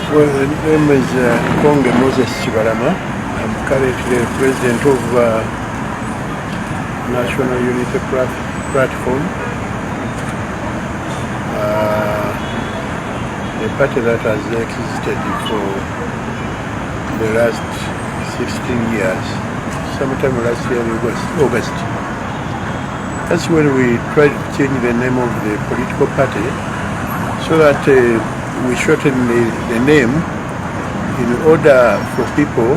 Well, the name is Kibalama. I'm currently the president of National Unity Platform, a party that has existed for the last 16 years, sometime last year in August. That's when we tried to change the name of the political party so that we shorten the name in order for people,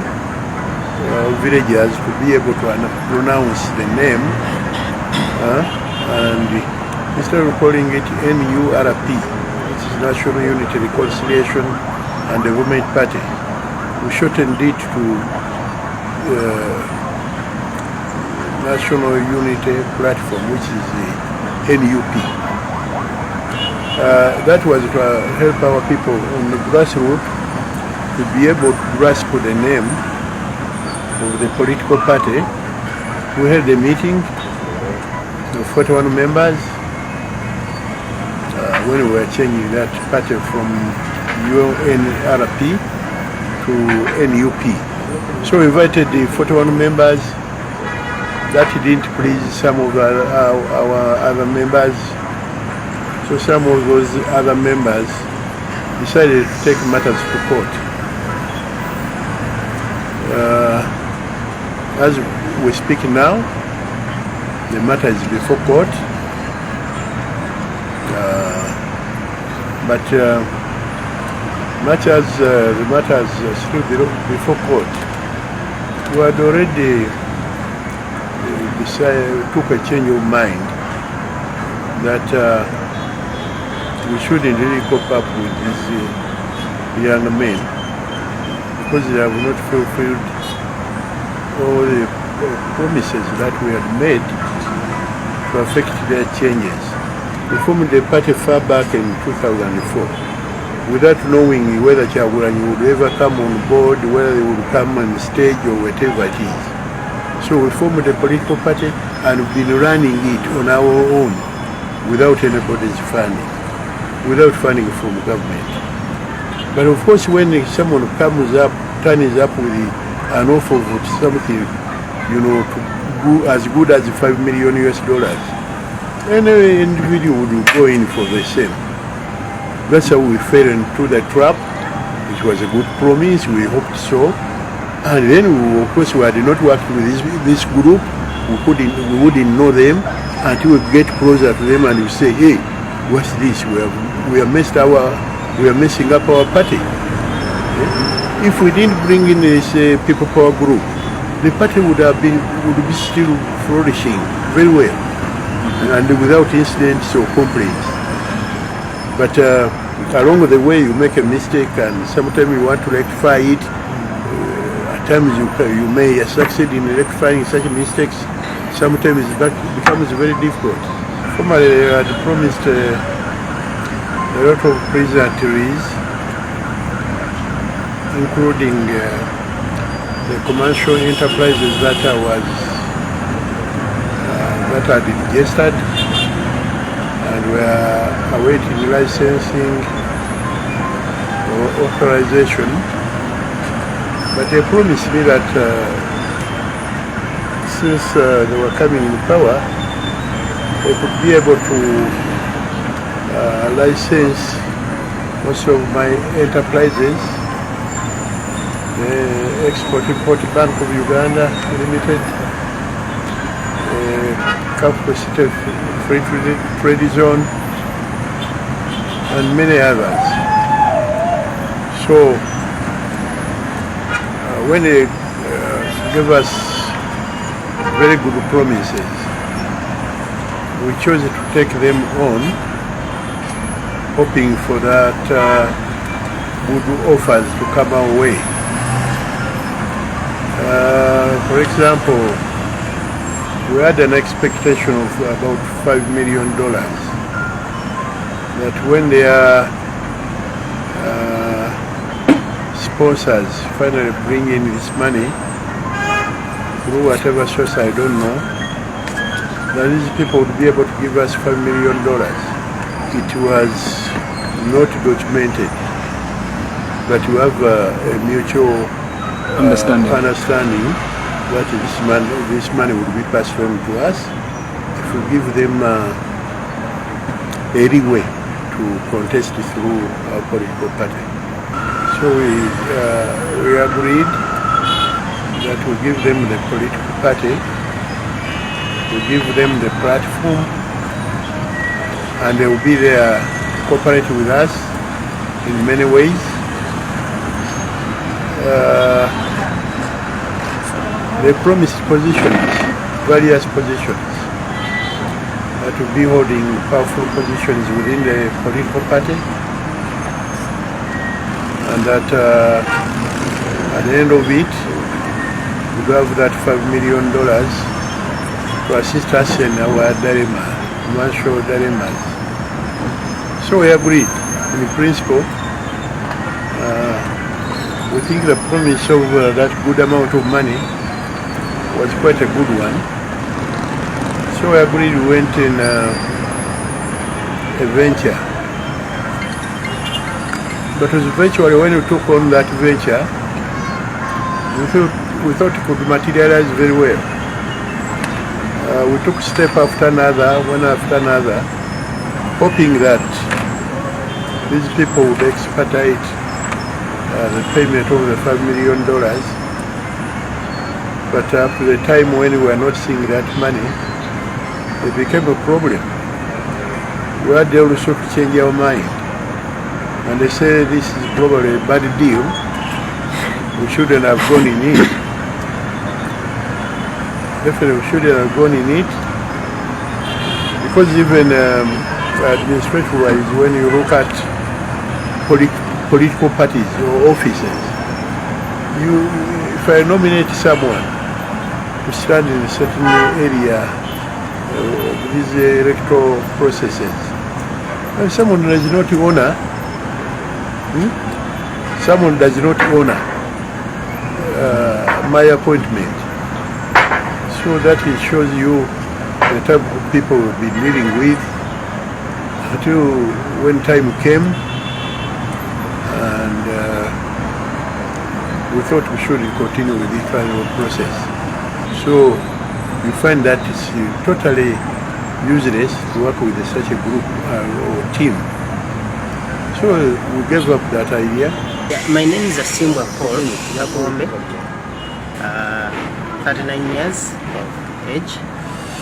villagers, to be able to pronounce the name, and instead of calling it NURP, which is National Unity, Reconciliation and Development Party, we shortened it to National Unity Platform, which is the NUP. That was to help our people on the grassroots to be able to grasp the name of the political party. We held a meeting of 41 members when we were changing that party from UNRP to NUP. So we invited the 41 members. That didn't please some of our other members. So some of those other members decided to take matters to court. As we speak now, the matter is before court. But much as the matter is still before court, we had already took a change of mind that we shouldn't really cope up with these young men because they have not fulfilled all the promises that we had made to affect their changes. We formed the party far back in 2004 without knowing whether Chagulanyi would ever come on board, whether they would come on stage or whatever it is. So we formed a political party and we've been running it on our own without anybody's funding, without funding from government. But of course, when someone comes up, turns up with an offer of something, as good as $5 million US, any individual would go in for the same. That's how we fell into the trap. It was a good promise, we hoped so. And then, of course, we had not worked with this group. We wouldn't know them until we get closer to them and we say, hey, what's this? We are messing up our party. If we didn't bring in this people power group, the party would be still flourishing very well and without incidents or complaints. But along the way, you make a mistake, and sometimes you want to rectify it. At times you may succeed in rectifying such mistakes. Sometimes that becomes very difficult. Formerly, they had promised a lot of pleasantries, including the commercial enterprises that had been registered and were awaiting licensing or authorization. But they promised me that since they were coming in power, they could be able to license most of my enterprises. The Export-Import Bank of Uganda Limited, Capacity Free Trade Zone, and many others. So when they gave us very good promises, we chose to take them on, hoping for that good offers to come our way. For example, we had an expectation of about $5 million, that when their sponsors finally bring in this money, through whatever source I don't know, that these people would be able to give us $5 million. It was not documented. but you have a mutual understanding that this money will be passed on to us if we give them a leeway to contest through our political party. So we agreed that we give them the political party, we give them the platform, and they will be there cooperating with us in many ways. They promised positions, various positions, to be holding powerful positions within the political party, and that at the end of it, we have that $5 million to assist us in our commercial dilemmas. So we agreed in principle. We think the promise of that good amount of money was quite a good one. So we agreed, we went in a venture. But eventually when we took on that venture, we thought it could materialize very well. We took step after another, one after another, hoping that these people would expedite the payment of the $5 million. But up to the time when we were not seeing that money, it became a problem. We had also to change our mind. And they say this is probably a bad deal. We shouldn't have gone in it. Definitely we shouldn't have gone in it. Because even administrative-wise, when you look at political parties or offices, if I nominate someone to stand in a certain area of these electoral processes, and someone does not honor, my appointment, so that it shows you the type of people we've been dealing with until when time came, and we thought we should continue with this kind of process. So you find that it's totally useless to work with such a group or team. So we gave up that idea. Yeah, my name is Asimbwa Paul Gagombe, 39 years of age.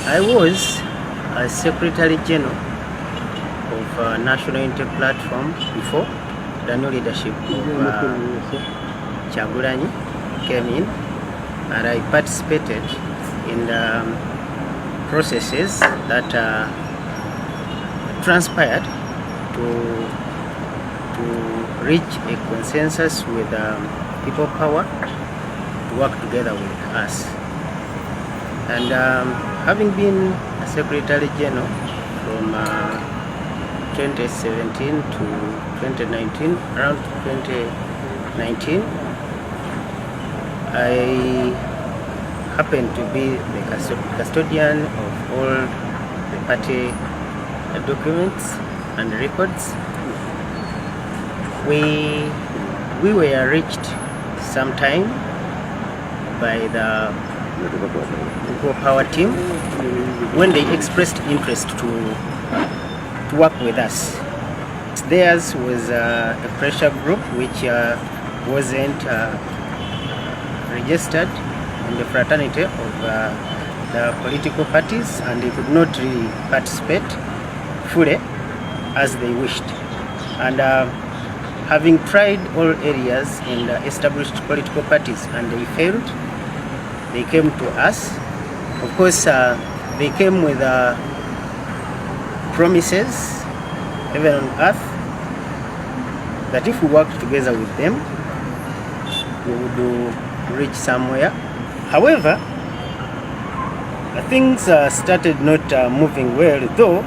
I was a Secretary General of National Unity Platform before the new leadership of Chagulanyi came in, and I participated in the processes that transpired to reach a consensus with people power to work together with us. And having been a Secretary General from 2017 to 2019, around 2019, I happened to be the custodian of all the party documents and records. We were reached sometime by the People Power team when they expressed interest to work with us. Theirs was a pressure group which wasn't registered in the fraternity of the political parties, and they could not really participate fully as they wished. And having tried all areas in the established political parties and they failed, they came to us. Of course, they came with promises, heaven on earth, that if we worked together with them, we would reach somewhere. However, things started not moving well, though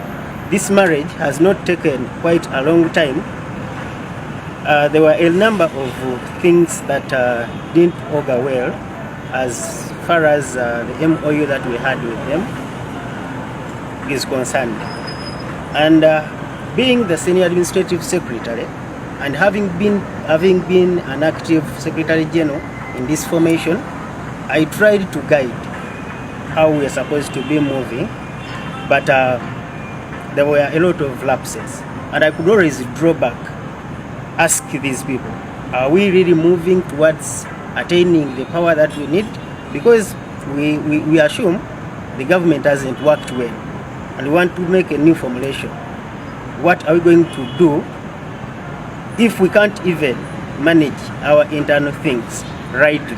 this marriage has not taken quite a long time. There were a number of things that didn't augur well as far as the MOU that we had with them is concerned. And being the senior administrative secretary, And having been an active Secretary General in this formation, I tried to guide how we are supposed to be moving, but there were a lot of lapses. And I could always draw back, ask these people, are we really moving towards attaining the power that we need? Because we assume the government hasn't worked well, and we want to make a new formulation. What are we going to do if we can't even manage our internal things rightly?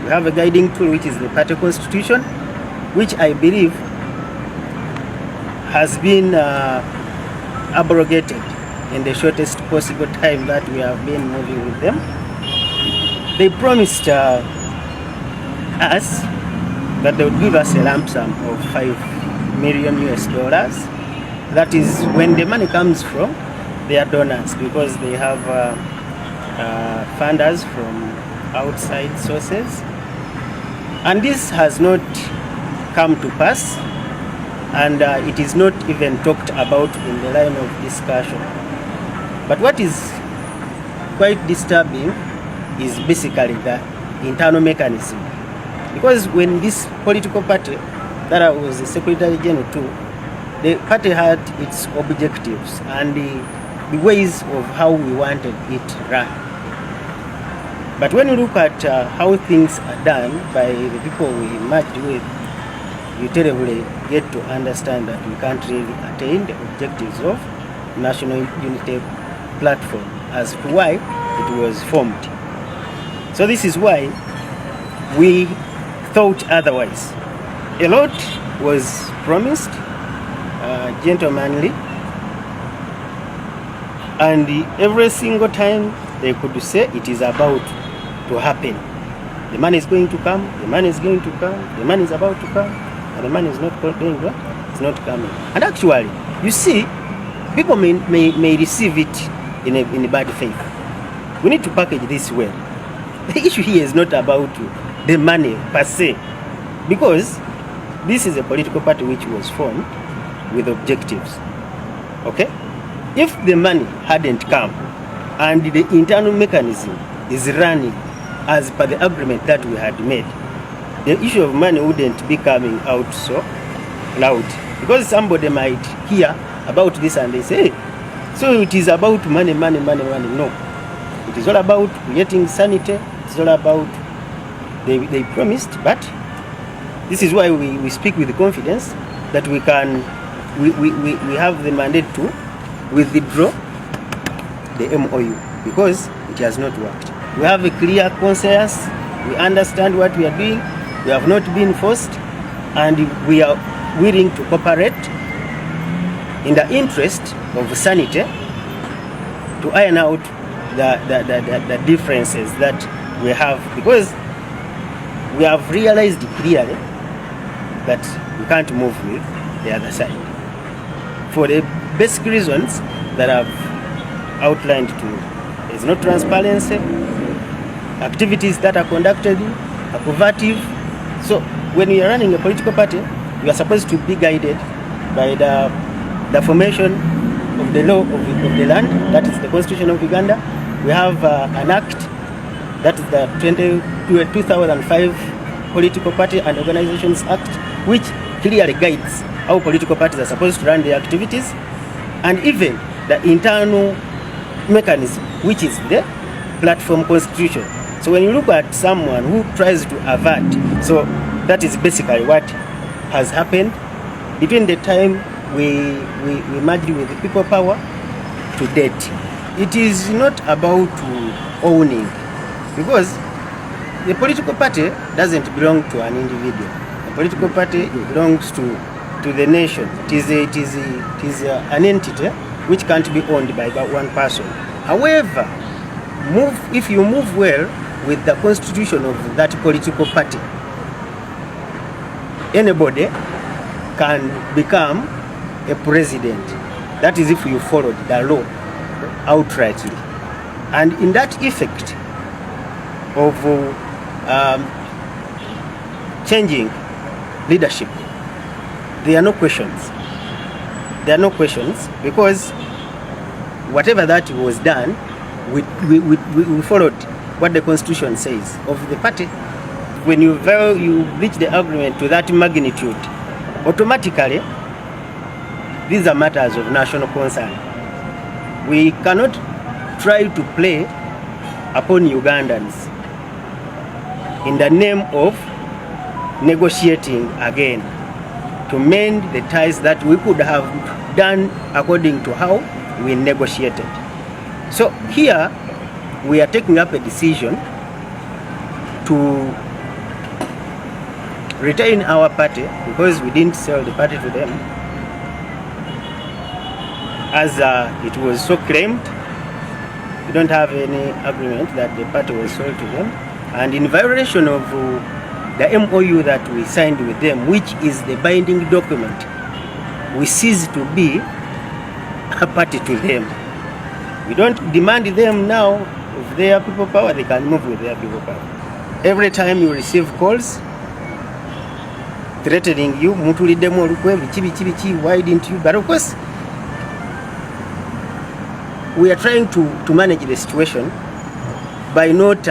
We have a guiding tool, which is the party constitution, which I believe has been abrogated in the shortest possible time that we have been moving with them. They promised us that they would give us a lump sum of $5 million. That is when the money comes from their donors, because they have funders from outside sources. And this has not come to pass, and it is not even talked about in the line of discussion. But what is quite disturbing is basically the internal mechanism. Because when this political party that I was the Secretary General to, the party had its objectives and the ways of how we wanted it run. But when you look at how things are done by the people we merged with, you terribly get to understand that we can't really attain the objectives of National Unity Platform as to why it was formed. So this is why we thought otherwise. A lot was promised, gentlemanly, and every single time they could say it is about to happen. The money is going to come, the money is going to come, the money is about to come, and the money is not going, it's not coming. And actually, you see, people may receive it in a bad faith. We need to package this well. The issue here is not about the money per se, because this is a political party which was formed with objectives. Okay? If the money hadn't come and the internal mechanism is running as per the agreement that we had made, the issue of money wouldn't be coming out so loud. Because somebody might hear about this and they say, hey, so it is about money, money, money, money. No. It is all about creating sanity. It's all about, they promised, but this is why we speak with confidence that we can, we have the mandate to withdraw the MOU because it has not worked. We have a clear conscience, we understand what we are doing, we have not been forced, and we are willing to cooperate in the interest of sanity to iron out the differences that we have, because we have realized clearly that we can't move with the other side for the basic reasons that I've outlined to you. There's no transparency, activities that are conducted are covertive. So when we are running a political party, we are supposed to be guided by the formation of the law of the land, that is the Constitution of Uganda. We have an act, that is the 2005 Political Party and Organizations Act, which clearly guides how political parties are supposed to run their activities, and even the internal mechanism, which is the platform constitution. So when you look at someone who tries to avert, so that is basically what has happened between the time we merged with the people power to date. It is not about owning, because the political party doesn't belong to an individual. The political party belongs to the nation. It is an entity which can't be owned by one person. However, if you move well with the constitution of that political party, anybody can become a president. That is if you followed the law outrightly. And in that effect of changing leadership, there are no questions. There are no questions, because whatever that was done we followed what the constitution says of the party. When you reach the agreement to that magnitude, automatically these are matters of national concern. We cannot try to play upon Ugandans in the name of negotiating again to mend the ties that we could have done according to how we negotiated. So here we are taking up a decision to retain our party because we didn't sell the party to them, as it was so claimed. We don't have any agreement that the party was sold to them, and in violation of the MOU that we signed with them, which is the binding document, we cease to be a party to them. We don't demand them now of their people power, they can move with their people power. Every time you receive calls threatening you, why didn't you? But of course, we are trying to manage the situation by not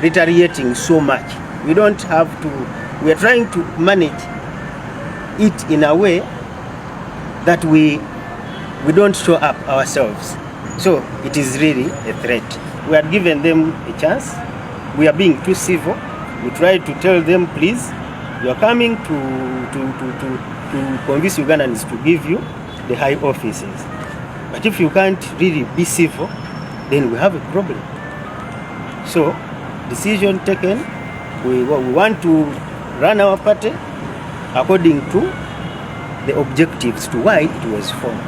retaliating so much. We don't have to, we are trying to manage it in a way that we don't show up ourselves. So it is really a threat. We have given them a chance. We are being too civil. We try to tell them, please, you are coming to convince Ugandans to give you the high offices. But if you can't really be civil, then we have a problem. So, decision taken, we want to run our party according to the objectives to why it was formed.